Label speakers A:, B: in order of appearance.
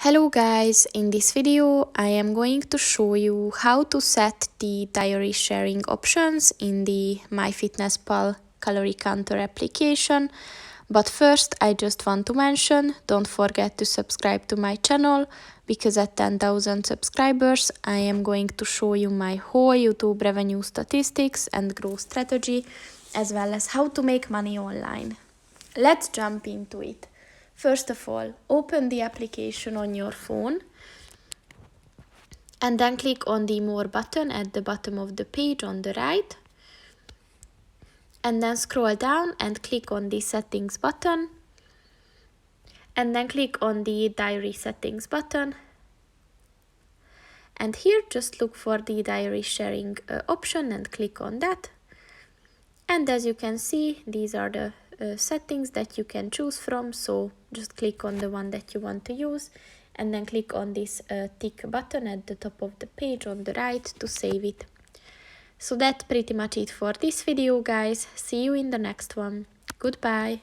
A: Hello guys, in this video I am going to show you how to set the diary sharing options in the MyFitnessPal Calorie Counter application. But first I just want to mention, don't forget to subscribe to my channel, because at 10,000 subscribers I am going to show you my whole YouTube revenue statistics and growth strategy, as well as how to make money online. Let's jump into it. First of all, open the application on your phone and then click on the More button at the bottom of the page on the right. And then scroll down and click on the Settings button. And then click on the Diary Settings button. And here just look for the diary sharing option and click on that. And as you can see, these are the settings that you can choose from, so just click on the one that you want to use and then click on this tick button at the top of the page on the right to save it. So that's pretty much it for this video, guys. See you in the next one. Goodbye.